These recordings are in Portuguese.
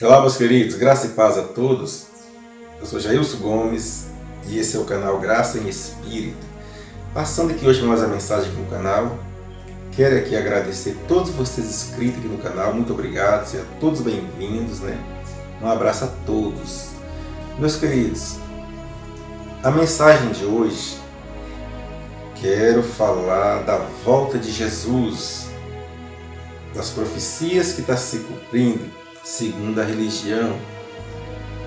Olá, meus queridos, graça e paz a todos. Eu sou Jailson Gomes e esse é o canal Graça em Espírito. Passando aqui hoje mais a mensagem aqui no canal, quero aqui agradecer a todos vocês inscritos aqui no canal, muito obrigado, sejam todos bem-vindos, né? Um abraço a todos. Meus queridos, a mensagem de hoje, quero falar da volta de Jesus, das profecias que estão se cumprindo segundo a religião.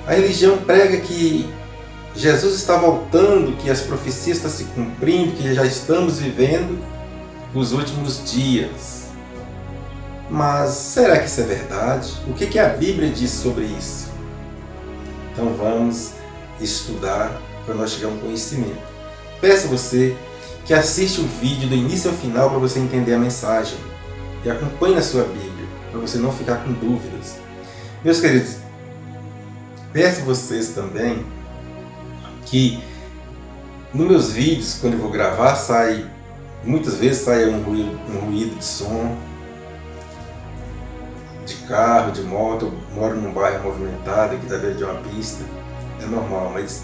A religião prega que Jesus está voltando, que as profecias estão se cumprindo, que já estamos vivendo os últimos dias. Mas será que isso é verdade? O que a Bíblia diz sobre isso? Então vamos estudar para nós chegar a um conhecimento. Peço a você que assista o vídeo do início ao final para você entender a mensagem e acompanhe na sua Bíblia, para você não ficar com dúvidas. Meus queridos, peço a vocês também que nos meus vídeos, quando eu vou gravar, muitas vezes sai um ruído de som, de carro, de moto. Eu moro num bairro movimentado, aqui da beira de uma pista, é normal, mas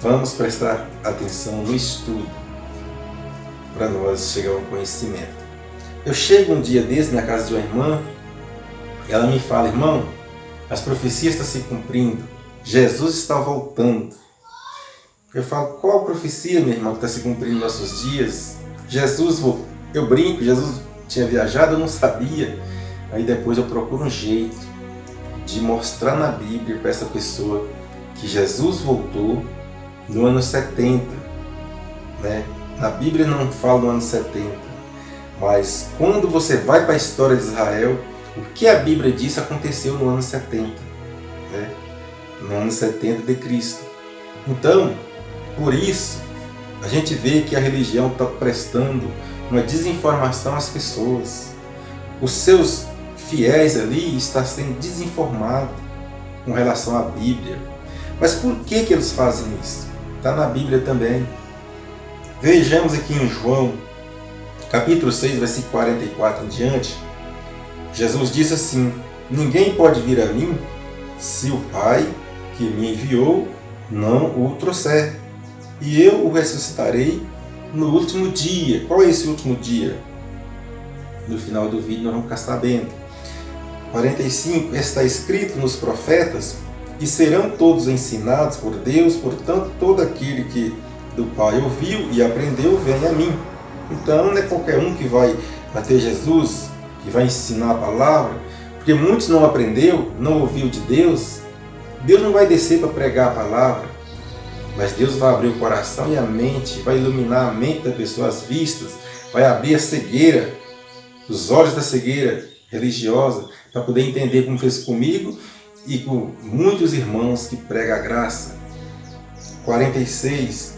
vamos prestar atenção no estudo para nós chegar ao conhecimento. Eu chego um dia desse na casa de uma irmã, ela me fala: irmão, as profecias estão se cumprindo, Jesus está voltando. Eu falo: qual profecia, minha irmã, que está se cumprindo nos nossos dias? Jesus voltou. Eu brinco, Jesus tinha viajado, eu não sabia. Aí depois eu procuro um jeito de mostrar na Bíblia para essa pessoa que Jesus voltou no ano 70. Né? Na Bíblia não fala no ano 70, mas quando você vai para a história de Israel, o que a Bíblia diz aconteceu no ano 70, né? No ano 70 de Cristo. Então, por isso, a gente vê que a religião está prestando uma desinformação às pessoas. Os seus fiéis ali estão sendo desinformados com relação à Bíblia. Mas por que eles fazem isso? Está na Bíblia também. Vejamos aqui em João, capítulo 6, versículo 44 em diante. Jesus disse assim: ninguém pode vir a mim se o Pai que me enviou não o trouxer, e eu o ressuscitarei no último dia. Qual é esse último dia? No final do vídeo nós vamos ficar sabendo. 45, está escrito nos profetas, e serão todos ensinados por Deus, portanto todo aquele que do Pai ouviu e aprendeu vem a mim. Então não é qualquer um que vai até Jesus, que vai ensinar a palavra, porque muitos não aprendeu, não ouviu de Deus. Deus não vai descer para pregar a palavra, mas Deus vai abrir o coração e a mente, vai iluminar a mente da pessoa, as vistas, vai abrir a cegueira, os olhos da cegueira religiosa, para poder entender, como fez comigo e com muitos irmãos que pregam a graça. 46.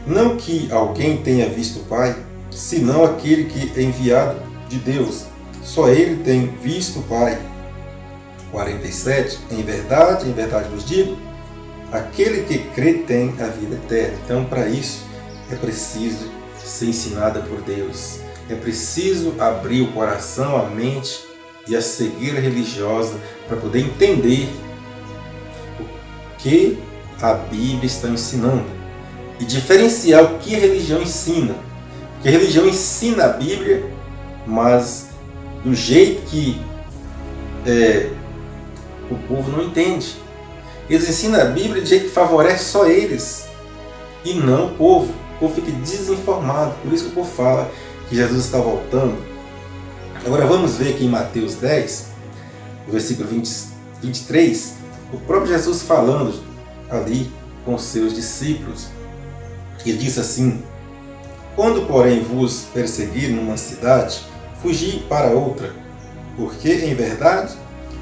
Não que alguém tenha visto o Pai, senão aquele que é enviado de Deus. Só ele tem visto o Pai. 47. Em verdade vos digo, aquele que crê tem a vida eterna. Então, para isso, é preciso ser ensinada por Deus. É preciso abrir o coração, a mente e a cegueira religiosa para poder entender o que a Bíblia está ensinando e diferenciar o que a religião ensina. Porque a religião ensina a Bíblia, mas do jeito que o povo não entende. Eles ensinam a Bíblia de jeito que favorece só eles e não o povo. O povo fica desinformado. Por isso que o povo fala que Jesus está voltando. Agora vamos ver aqui em Mateus 10, no versículo 23, o próprio Jesus falando ali com os seus discípulos. Ele disse assim: quando, porém, vos perseguirem numa cidade, fugi para outra, porque, em verdade,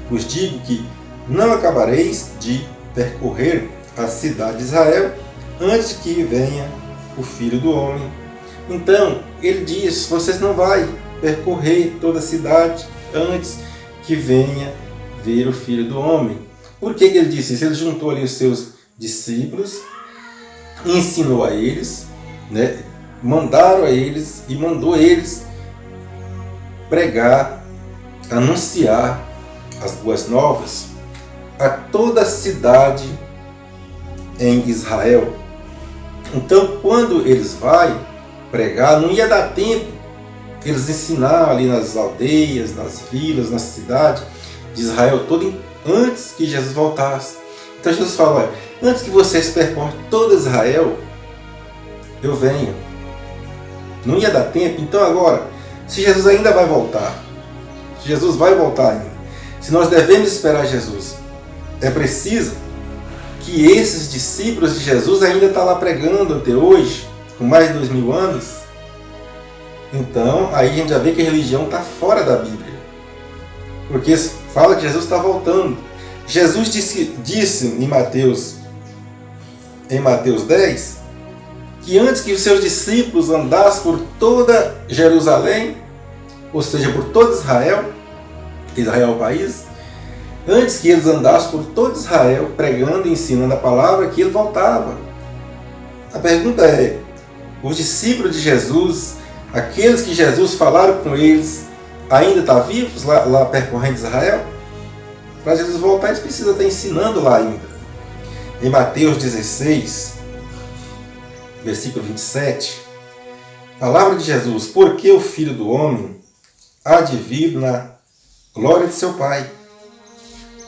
vos digo que não acabareis de percorrer a cidade de Israel antes que venha o Filho do Homem. Então, ele diz: vocês não vão percorrer toda a cidade antes que venha ver o Filho do Homem. Por que ele disse isso? Ele juntou ali os seus discípulos, ensinou a eles, né? Mandaram a eles e mandou eles pregar, anunciar as boas novas a toda a cidade em Israel. Então, quando eles vão pregar, não ia dar tempo eles ensinar ali nas aldeias, nas vilas, na cidade de Israel todo antes que Jesus voltasse. Então Jesus fala: olha, antes que vocês percorram todo Israel, eu venho. Não ia dar tempo. Então agora, se Jesus ainda vai voltar, se Jesus vai voltar ainda, se nós devemos esperar Jesus, é preciso que esses discípulos de Jesus ainda estão lá pregando até hoje, com mais de 2000 anos. Então aí a gente já vê que a religião está fora da Bíblia, porque fala que Jesus está voltando. Jesus disse em Mateus 10, que antes que os seus discípulos andassem por toda Jerusalém, ou seja, por todo Israel é o país, antes que eles andassem por todo Israel pregando e ensinando a palavra, que ele voltava. A pergunta é: os discípulos de Jesus, aqueles que Jesus falaram com eles, ainda estão vivos lá percorrendo Israel? Para Jesus voltar, eles precisam estar ensinando lá ainda. Em Mateus 16, versículo 27, palavra de Jesus: porque o Filho do Homem há de vir na glória de seu Pai,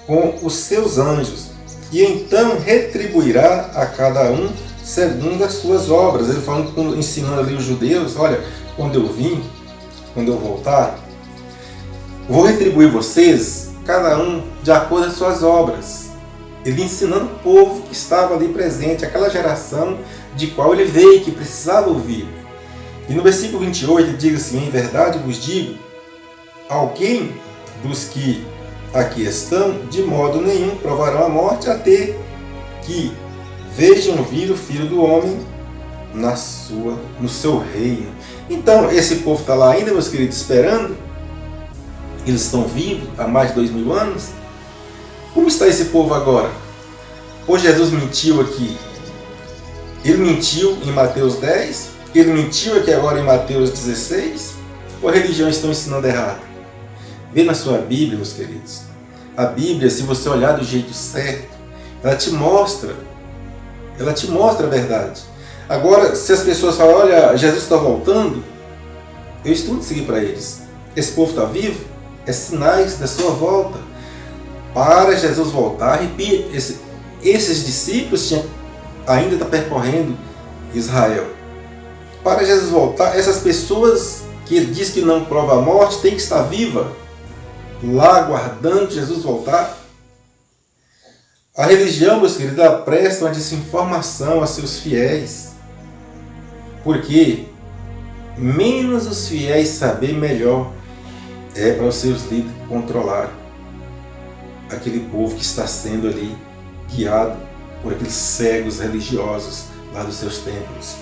com os seus anjos, e então retribuirá a cada um segundo as suas obras. Ele falando, ensinando ali os judeus: olha, quando eu voltar, vou retribuir vocês, cada um de acordo com as suas obras. Ele ensinando o povo que estava ali presente, aquela geração de qual ele veio, que precisava ouvir. E no versículo 28 ele diz assim: em verdade vos digo, alguém dos que aqui estão, de modo nenhum provarão a morte, até que vejam vir o Filho do Homem no seu reino. Então esse povo está lá ainda, meus queridos, esperando. Eles estão vivos há mais de 2000 anos. Como está esse povo agora? Ou Jesus mentiu aqui? Ele mentiu em Mateus 10? Ele mentiu aqui agora em Mateus 16? Ou a religião está ensinando errado? Vê na sua Bíblia, meus queridos. A Bíblia, se você olhar do jeito certo, ela te mostra a verdade. Agora, se as pessoas falam: olha, Jesus está voltando, eu estudo seguir para eles. Esse povo está vivo? É sinais da sua volta. Para Jesus voltar, repito, esses discípulos ainda estão percorrendo Israel. Para Jesus voltar, essas pessoas que ele diz que não prova a morte, têm que estar viva, lá aguardando Jesus voltar. A religião, meus queridos, ela presta uma desinformação a seus fiéis. Porque menos os fiéis saber, melhor é para os seus líderes controlar aquele povo que está sendo ali guiado por aqueles cegos religiosos lá dos seus templos.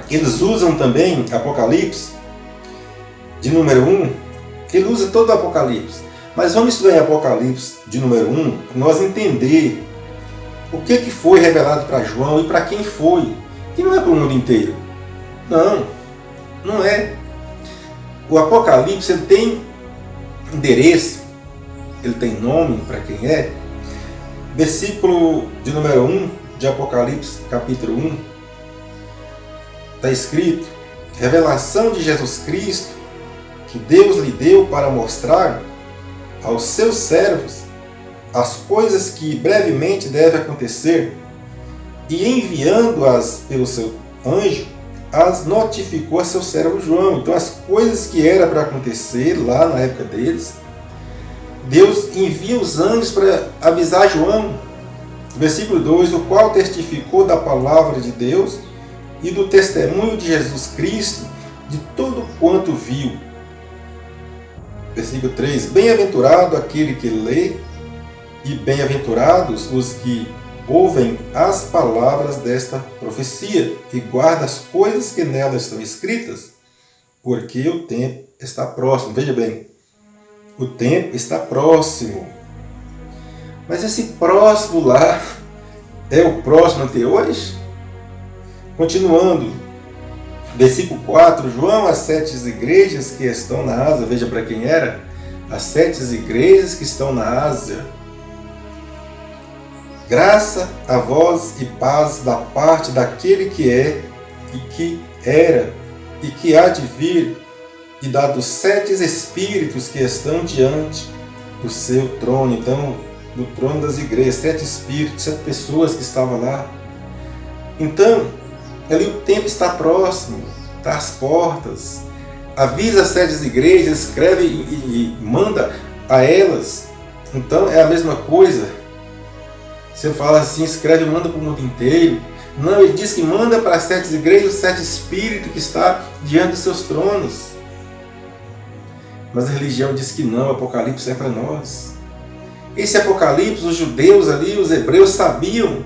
Eles usam também Apocalipse de número 1. Ele usa todo o Apocalipse. Mas vamos estudar em Apocalipse de número 1 para nós entender o que foi revelado para João e para quem foi. Que não é para o mundo inteiro. Não é. O Apocalipse ele tem endereço, ele tem nome para quem é. Versículo de número 1 de Apocalipse, capítulo 1, está escrito: revelação de Jesus Cristo, que Deus lhe deu para mostrar aos seus servos as coisas que brevemente devem acontecer, e enviando-as pelo seu anjo, as notificou a seu servo João. Então as coisas que era para acontecer lá na época deles, Deus envia os anjos para avisar João. Versículo 2: o qual testificou da palavra de Deus e do testemunho de Jesus Cristo, de todo quanto viu. Versículo 3: bem-aventurado aquele que lê, e bem-aventurados os que ouvem as palavras desta profecia e guardam as coisas que nela estão escritas, porque o tempo está próximo. Veja bem, o tempo está próximo. Mas esse próximo lá é o próximo até hoje? Continuando, versículo 4: João às 7 igrejas que estão na Ásia, veja para quem era, às 7 igrejas que estão na Ásia. Graça a vós e paz da parte daquele que é, e que era, e que há de vir, e da dos 7 espíritos que estão diante do seu trono. Então, do trono das igrejas, 7 espíritos, 7 pessoas que estavam lá. Então, ali o tempo está próximo, está às portas. Avisa as 7 igrejas, escreve e manda a elas. Então, é a mesma coisa. Você fala assim, escreve e manda para o mundo inteiro. Não, ele diz que manda para as 7 igrejas, os 7 espíritos que está diante dos seus tronos. Mas a religião diz que não, o Apocalipse é para nós. Esse Apocalipse, os judeus ali, os hebreus sabiam,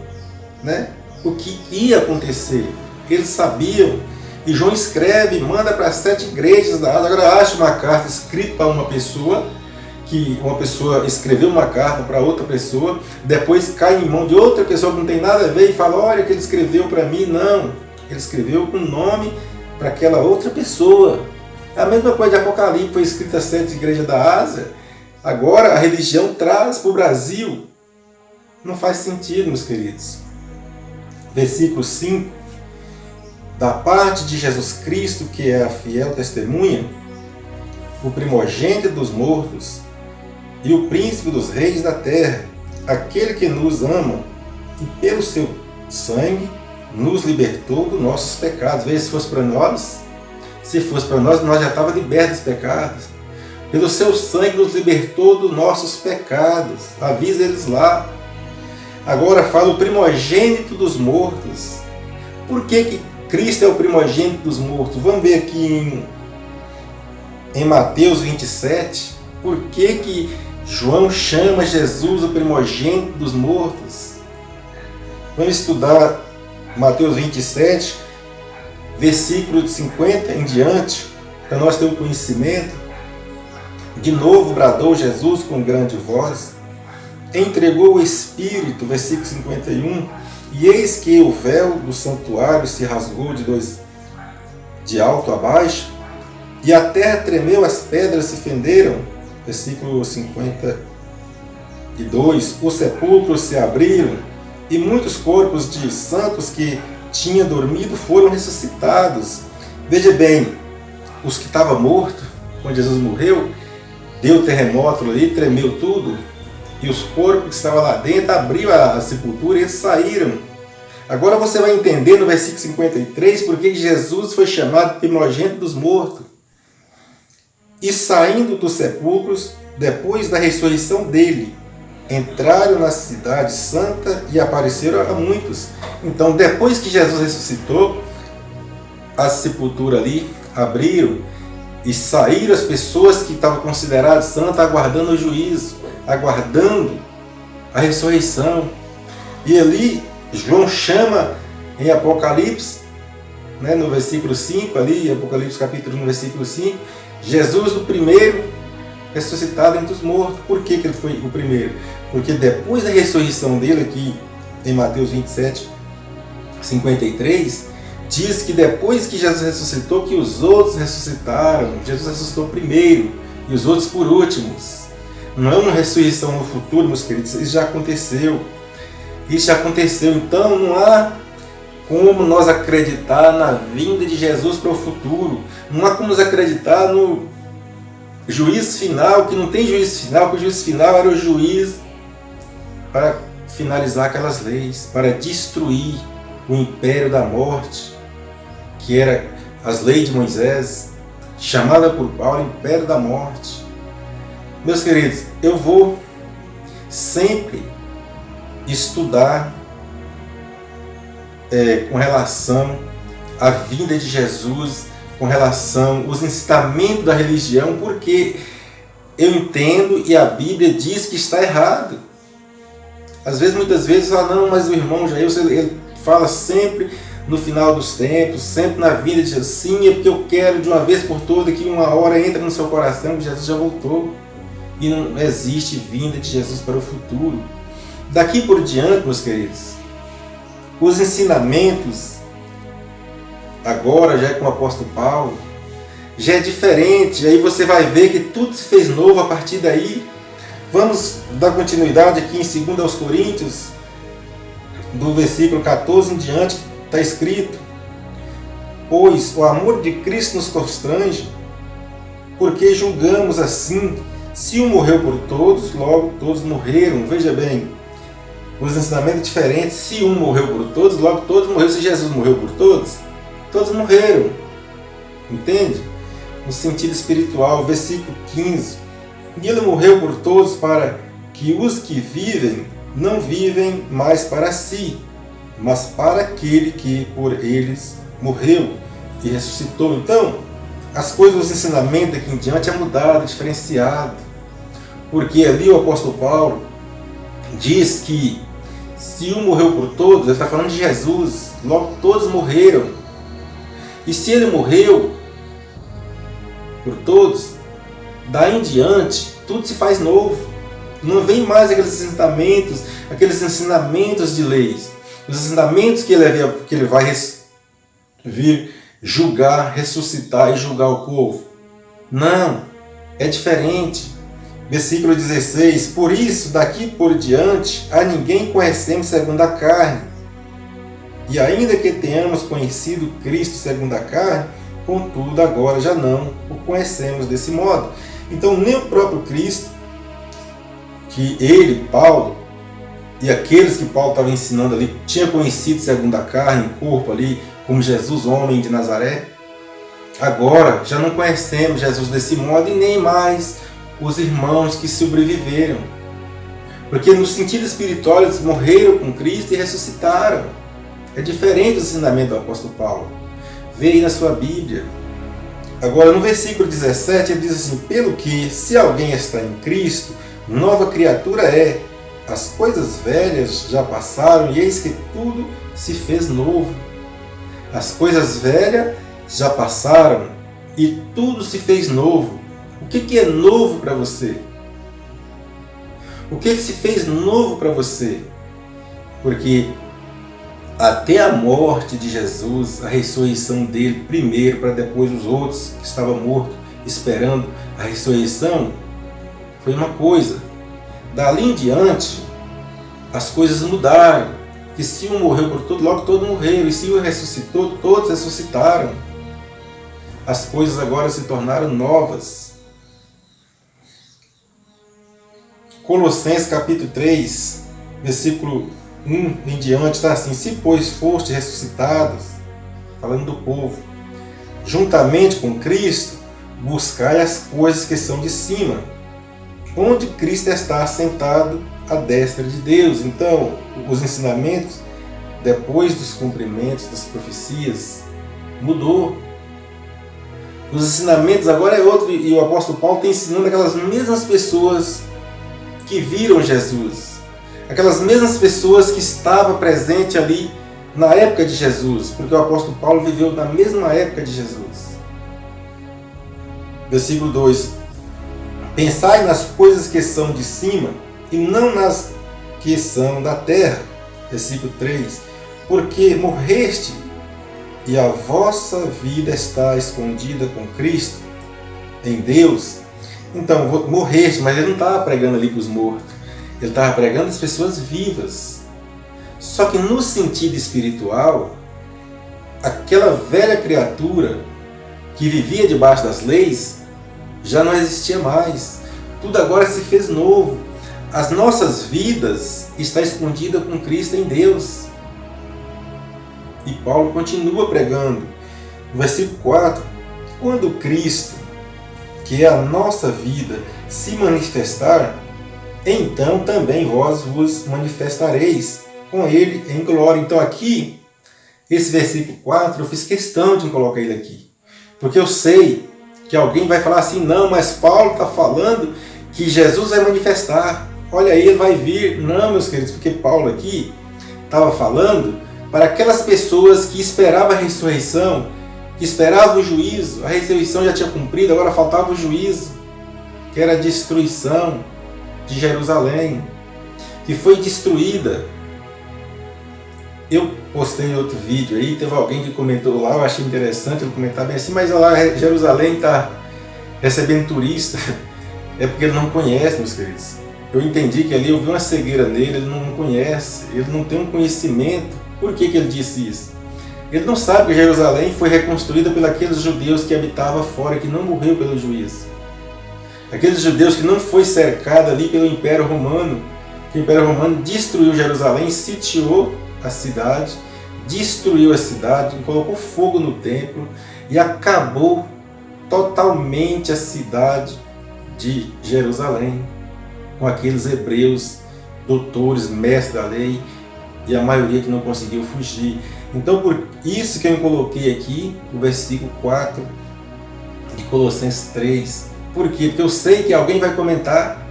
né, o que ia acontecer. Eles sabiam. E João escreve, manda para as 7 igrejas da Ásia. Agora acha uma carta escrita para uma pessoa, que uma pessoa escreveu uma carta para outra pessoa, depois cai em mão de outra pessoa que não tem nada a ver e fala, olha que ele escreveu para mim. Não, ele escreveu com nome para aquela outra pessoa. A mesma coisa de Apocalipse, foi escrita às 7 igrejas da Ásia. Agora a religião traz para o Brasil. Não faz sentido, meus queridos. Versículo 5. Da parte de Jesus Cristo, que é a fiel testemunha, o primogênito dos mortos e o príncipe dos reis da terra, aquele que nos ama e pelo seu sangue nos libertou dos nossos pecados. Veja, se fosse para nós, nós já estávamos libertos dos pecados. Pelo seu sangue nos libertou dos nossos pecados. Avisa eles lá. Agora fala o primogênito dos mortos. Por que Cristo é o primogênito dos mortos? Vamos ver aqui em Mateus 27. Por que João chama Jesus o primogênito dos mortos? Vamos estudar Mateus 27, versículo de 50 em diante, para nós ter o conhecimento. De novo bradou Jesus com grande voz, entregou o Espírito, versículo 51, e eis que o véu do santuário se rasgou de alto a baixo, e a terra tremeu, as pedras se fenderam, versículo 52, os sepulcros se abriram, e muitos corpos de santos que tinham dormido foram ressuscitados. Veja bem, os que estavam mortos, quando Jesus morreu, deu terremoto ali, tremeu tudo, e os corpos que estavam lá dentro abriu a sepultura e eles saíram. Agora você vai entender no versículo 53 por que Jesus foi chamado primogênito dos mortos. E saindo dos sepulcros, depois da ressurreição dele, entraram na cidade santa e apareceram a muitos. Então, depois que Jesus ressuscitou, a sepultura ali abriram e saíram as pessoas que estavam consideradas santas, aguardando o juízo, aguardando a ressurreição. E ali João chama em Apocalipse, né, no versículo 5, ali, Apocalipse capítulo 1, versículo 5, Jesus o primeiro ressuscitado entre os mortos. Por que ele foi o primeiro? Porque depois da ressurreição dele, aqui em Mateus 27, 53, diz que depois que Jesus ressuscitou, que os outros ressuscitaram. Jesus ressuscitou primeiro e os outros por últimos. Não é uma ressurreição no futuro, meus queridos, isso já aconteceu. Isso já aconteceu, então não há como nós acreditar na vinda de Jesus para o futuro. Não há como nós acreditar no juízo final, que não tem juízo final, que o juízo final era o juízo para finalizar aquelas leis, para destruir o império da morte, que era as leis de Moisés, chamada por Paulo império da morte. Meus queridos, eu vou sempre estudar com relação à vinda de Jesus, com relação aos ensinamentos da religião, porque eu entendo e a Bíblia diz que está errado. Às vezes, muitas vezes, fala, não, mas o irmão Jair, ele fala sempre no final dos tempos, sempre na vinda de Jesus. Sim, é porque eu quero de uma vez por todas que uma hora entra no seu coração que Jesus já voltou. E não existe vinda de Jesus para o futuro. Daqui por diante, meus queridos, os ensinamentos, agora já com o apóstolo Paulo, já é diferente. Aí você vai ver que tudo se fez novo a partir daí. Vamos dar continuidade aqui em 2 Coríntios, do versículo 14 em diante, está escrito: pois o amor de Cristo nos constrange, porque julgamos assim, se um morreu por todos, logo todos morreram. Veja bem, os ensinamentos diferentes. Se um morreu por todos, logo todos morreram. Se Jesus morreu por todos, todos morreram. Entende? No sentido espiritual, versículo 15. E ele morreu por todos para que os que vivem não vivem mais para si, mas para aquele que por eles morreu e ressuscitou. Então, as coisas, os ensinamentos aqui em diante é mudado, diferenciado. Porque ali o apóstolo Paulo diz que se um morreu por todos, ele está falando de Jesus, logo todos morreram. E se ele morreu por todos, daí em diante, tudo se faz novo. Não vem mais aqueles ensinamentos de leis. Os ensinamentos que ele vai vir julgar, ressuscitar e julgar o povo. Não, é diferente. Versículo 16: por isso, daqui por diante, a ninguém conhecemos segundo a carne. E ainda que tenhamos conhecido Cristo segundo a carne, contudo agora já não o conhecemos desse modo. Então nem o próprio Cristo, que ele, Paulo, e aqueles que Paulo estava ensinando ali, tinha conhecido segundo a carne, o corpo ali, como Jesus, homem de Nazaré, agora já não conhecemos Jesus desse modo, e nem mais os irmãos que sobreviveram. Porque no sentido espiritual eles morreram com Cristo e ressuscitaram. É diferente do ensinamento do apóstolo Paulo. Vê aí na sua Bíblia. Agora no versículo 17 ele diz assim: pelo que, se alguém está em Cristo, nova criatura é. As coisas velhas já passaram e eis que tudo se fez novo. As coisas velhas já passaram e tudo se fez novo. O que é novo para você? O que se fez novo para você? Porque até a morte de Jesus, a ressurreição dele primeiro, para depois os outros que estavam mortos, esperando a ressurreição, foi uma coisa. Dali em diante, as coisas mudaram. Que se um morreu por todos, logo todos morreram. E se um ressuscitou, todos ressuscitaram. As coisas agora se tornaram novas. Colossenses capítulo 3, versículo 1 em diante, está assim: se pois foste ressuscitados, falando do povo, juntamente com Cristo, buscai as coisas que são de cima, onde Cristo está assentado à destra de Deus. Então, os ensinamentos, depois dos cumprimentos das profecias, mudou. Os ensinamentos agora é outro, e o apóstolo Paulo está ensinando aquelas mesmas pessoas que viram Jesus, aquelas mesmas pessoas que estavam presentes ali na época de Jesus, porque o apóstolo Paulo viveu na mesma época de Jesus. Versículo 2: pensai nas coisas que são de cima e não nas que são da terra. Versículo 3: porque morreste e a vossa vida está escondida com Cristo em Deus. Então, morreste, mas ele não estava pregando ali para os mortos, ele estava pregando as pessoas vivas. Só que no sentido espiritual, aquela velha criatura que vivia debaixo das leis já não existia mais. Tudo agora se fez novo. As nossas vidas estão escondidas com Cristo em Deus. E Paulo continua pregando. No versículo 4: quando Cristo, que é a nossa vida, se manifestar, então também vós vos manifestareis com ele em glória. Então aqui, esse versículo 4, eu fiz questão de colocar ele aqui, porque eu sei que alguém vai falar assim: não, mas Paulo está falando que Jesus vai manifestar, olha aí, ele vai vir. Não, meus queridos, porque Paulo aqui estava falando para aquelas pessoas que esperavam a ressurreição, que esperavam o juízo. A ressurreição já tinha cumprido, agora faltava o juízo, que era a destruição de Jerusalém, que foi destruída Eu postei outro vídeo aí, teve alguém que comentou lá, eu achei interessante ele comentar bem assim, mas lá Jerusalém está recebendo turista, é porque ele não conhece, meus queridos. Eu entendi que ali eu vi uma cegueira nele, ele não conhece, ele não tem um conhecimento. Por que ele disse isso? Ele não sabe que Jerusalém foi reconstruída por aqueles judeus que habitavam fora, que não morreu pelo juízo. Aqueles judeus que não foi cercado ali pelo Império Romano, que o Império Romano destruiu Jerusalém, sitiou a cidade, destruiu a cidade, colocou fogo no templo e acabou totalmente a cidade de Jerusalém, com aqueles hebreus, doutores, mestres da lei, e a maioria que não conseguiu fugir. Então, por isso que eu coloquei aqui o versículo 4 de Colossenses 3. Por quê? Porque eu sei que alguém vai comentar,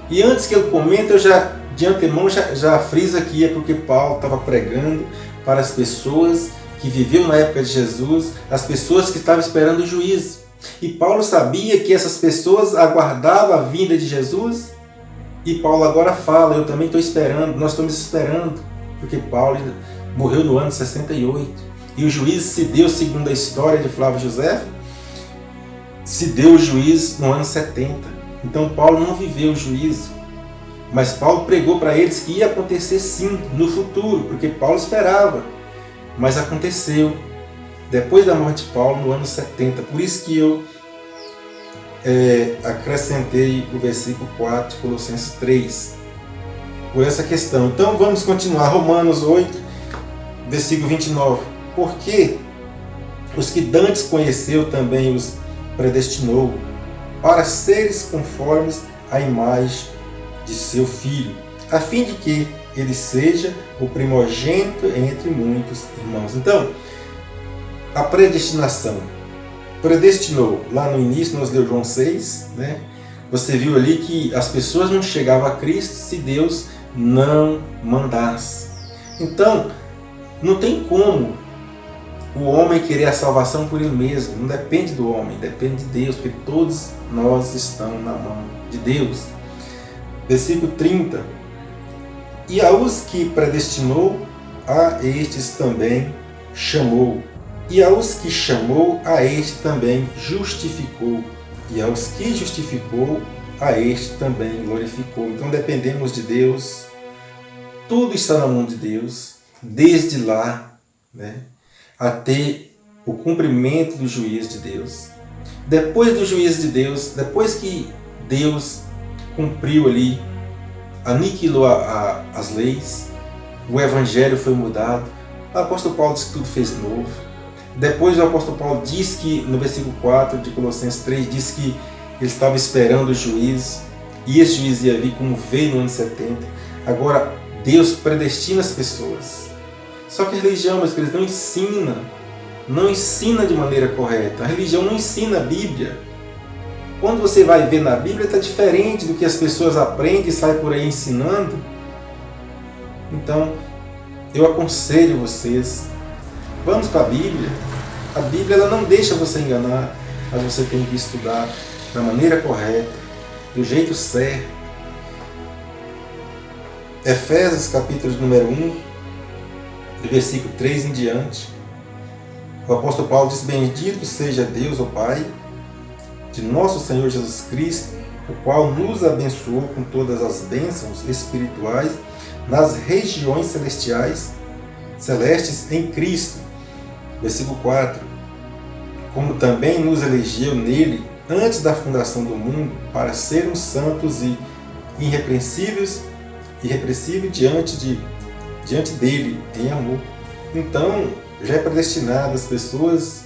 e antes que ele comente, eu já, de antemão, já friso aqui, é porque Paulo estava pregando para as pessoas que viviam na época de Jesus, as pessoas que estavam esperando o juízo. E Paulo sabia que essas pessoas aguardavam a vinda de Jesus, e Paulo agora fala, eu também estou esperando, nós estamos esperando, porque Paulo morreu no ano 68, e o juízo se deu, segundo a história de Flávio Josefo, se deu o juízo no ano 70. Então Paulo não viveu o juízo, mas Paulo pregou para eles que ia acontecer sim, no futuro, porque Paulo esperava, mas aconteceu, depois da morte de Paulo, no ano 70. Por isso que eu acrescentei o versículo 4 de Colossenses 3, por essa questão. Então vamos continuar, Romanos 8, versículo 29. Porque os que dantes conheceu também os predestinou para seres conformes à imagem de seu Filho, a fim de que ele seja o primogênito entre muitos irmãos. Então, a predestinação. Predestinou, lá no início nós leu João 6, né? Você viu ali que as pessoas não chegavam a Cristo se Deus não mandasse. Então, não tem como o homem querer a salvação por ele mesmo. Não depende do homem, depende de Deus, porque todos nós estamos na mão de Deus. Versículo 30. E aos que predestinou, a estes também chamou. E aos que chamou, a este também justificou. E aos que justificou, a este também glorificou. Então dependemos de Deus. Tudo está na mão de Deus, desde lá, né, até o cumprimento do juízo de Deus. Depois do juízo de Deus, depois que Deus cumpriu ali, aniquilou as leis, o evangelho foi mudado, o apóstolo Paulo diz que tudo fez novo. Depois o apóstolo Paulo diz que, no versículo 4 de Colossenses 3, diz que ele estava esperando o juízo, e esse juízo ia vir como veio no ano 70. Agora, Deus predestina as pessoas. Só que a religião, meus queridos, não ensina de maneira correta. A religião não ensina a Bíblia. Quando você vai ver na Bíblia, está diferente do que as pessoas aprendem e saem por aí ensinando. Então, eu aconselho vocês, vamos para a Bíblia. A Bíblia ela não deixa você enganar, mas você tem que estudar da maneira correta, do jeito certo. Efésios, capítulo número 1, do versículo 3 em diante. O apóstolo Paulo diz: bendito seja Deus, o Pai, de nosso Senhor Jesus Cristo, o qual nos abençoou com todas as bênçãos espirituais nas regiões celestes em Cristo. Versículo 4. Como também nos elegeu nele antes da fundação do mundo, para sermos santos e irrepreensíveis diante dele em amor. Então, já é predestinado as pessoas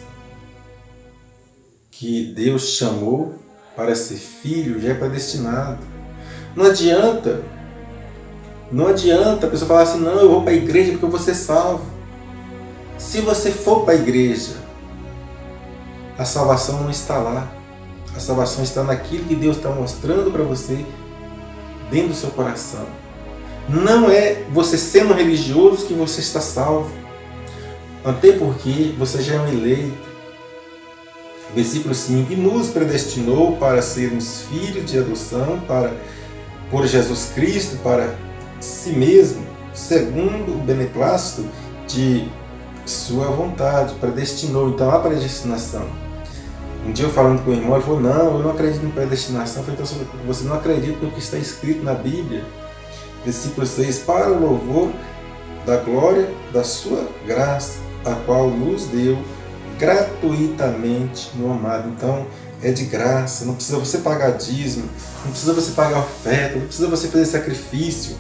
que Deus chamou para ser filho, já é predestinado. Não adianta a pessoa falar assim: não, eu vou para a igreja porque eu vou ser salvo. Se você for para a igreja, a salvação não está lá. A salvação está naquilo que Deus está mostrando para você dentro do seu coração. Não é você sendo religioso que você está salvo. Até porque você já é um eleito. Versículo 5. E nos predestinou para sermos filhos de adoção por Jesus Cristo, para si mesmo, segundo o beneplácito de sua vontade, predestinou. Então há predestinação. Um dia eu falando com o irmão, ele falou, não, eu não acredito em predestinação. Eu falei, então você não acredita no que está escrito na Bíblia? Versículo 6, para o louvor da glória da sua graça, a qual nos deu gratuitamente no amado. Então é de graça, não precisa você pagar dízimo, não precisa você pagar oferta, não precisa você fazer sacrifício.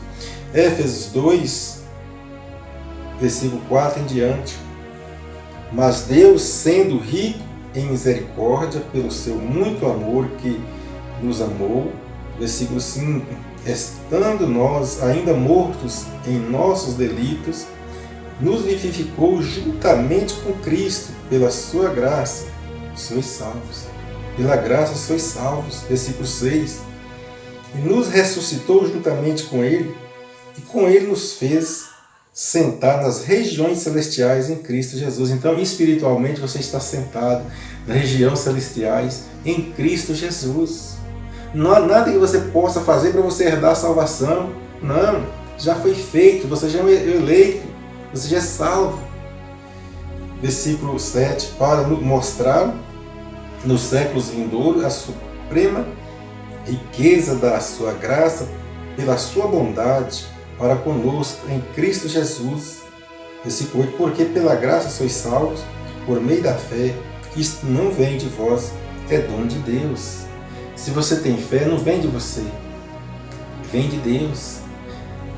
Éfesos 2, versículo 4 em diante. Mas Deus, sendo rico em misericórdia, pelo seu muito amor que nos amou, versículo 5, estando nós ainda mortos em nossos delitos, nos vivificou juntamente com Cristo, pela sua graça, sois salvos. Pela graça sois salvos, versículo 6. E nos ressuscitou juntamente com Ele, e com Ele nos fez sentar nas regiões celestiais em Cristo Jesus. Então, espiritualmente, você está sentado nas regiões celestiais em Cristo Jesus. Não há nada que você possa fazer para você herdar a salvação. Não, já foi feito, você já é eleito, você já é salvo. Versículo 7, para mostrar nos séculos vindouros a suprema riqueza da sua graça pela sua bondade para conosco em Cristo Jesus. Versículo 8, porque pela graça sois salvos por meio da fé, isto não vem de vós, é dom de Deus. Se você tem fé, não vem de você, vem de Deus.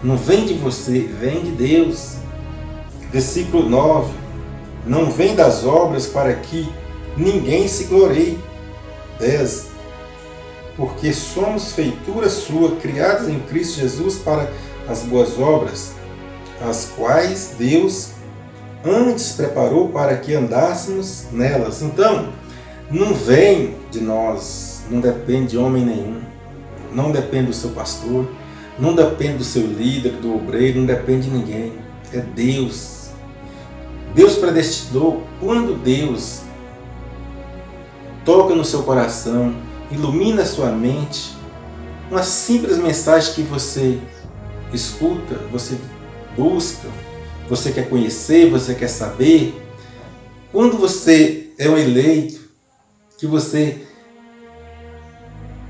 Não vem de você, vem de Deus. Versículo 9, não vem das obras para que ninguém se glorie. 10, porque somos feitura sua, criados em Cristo Jesus para as boas obras, as quais Deus antes preparou para que andássemos nelas. Então, não vem de nós, não depende de homem nenhum, não depende do seu pastor, não depende do seu líder, do obreiro, não depende de ninguém, é Deus. Deus predestinou. Quando Deus toca no seu coração, ilumina a sua mente, uma simples mensagem que você escuta, você busca, você quer conhecer, você quer saber. Quando você é um eleito, que você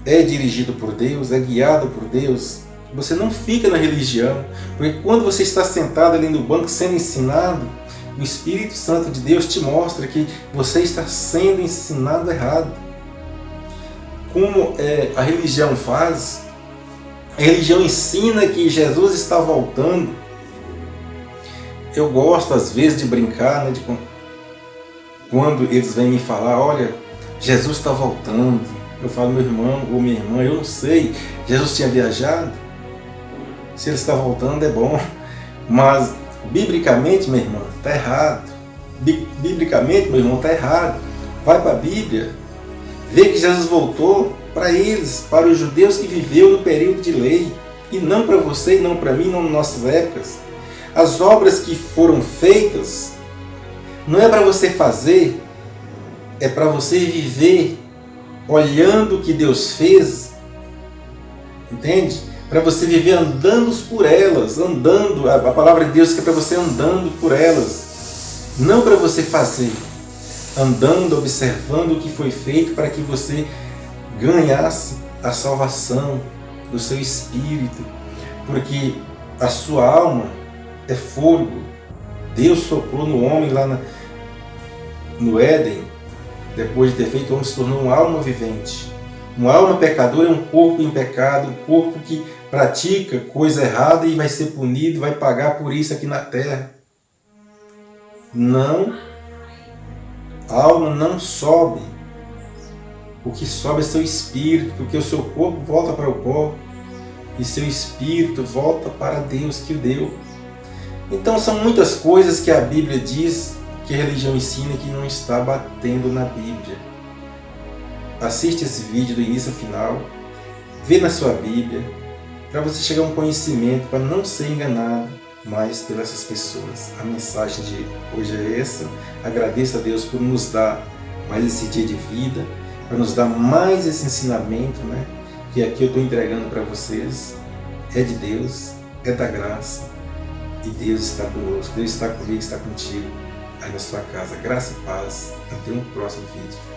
é dirigido por Deus, é guiado por Deus, você não fica na religião, porque quando você está sentado ali no banco sendo ensinado, o Espírito Santo de Deus te mostra que você está sendo ensinado errado. Como a religião faz, a religião ensina que Jesus está voltando. Eu gosto às vezes de brincar, né, quando eles vêm me falar, olha, Jesus está voltando. Eu falo, meu irmão ou minha irmã, eu não sei, Jesus tinha viajado? Se ele está voltando é bom, mas biblicamente, minha irmã, está errado. Biblicamente, meu irmão, está errado. Vai para a Bíblia, vê que Jesus voltou para eles, para os judeus que viveu no período de lei, e não para você, e não para mim, não nas nossas épocas. As obras que foram feitas não é para você fazer, é para você viver olhando o que Deus fez, entende? Para você viver andando por elas, andando, a palavra de Deus que é para você andando por elas, não para você fazer, andando, observando o que foi feito para que você ganhasse a salvação do seu espírito, porque a sua alma é fogo. Deus soprou no homem lá no Éden, depois de ter feito o homem se tornou uma alma vivente. Uma alma pecadora é um corpo em pecado, um corpo que pratica coisa errada e vai ser punido, vai pagar por isso aqui na terra. Não, a alma não sobe. O que sobe é seu espírito, porque o seu corpo volta para o pó e seu espírito volta para Deus que o deu. Então são muitas coisas que a Bíblia diz, que a religião ensina, que não está batendo na Bíblia. Assiste esse vídeo do início ao final, vê na sua Bíblia, para você chegar a um conhecimento, para não ser enganado mais pelas essas pessoas. A mensagem de hoje é essa. Agradeço a Deus por nos dar mais esse dia de vida, para nos dar mais esse ensinamento, né? Que aqui eu estou entregando para vocês. É de Deus, é da graça. E Deus está conosco, Deus está comigo, está contigo aí na sua casa. Graça e paz. Até um próximo vídeo.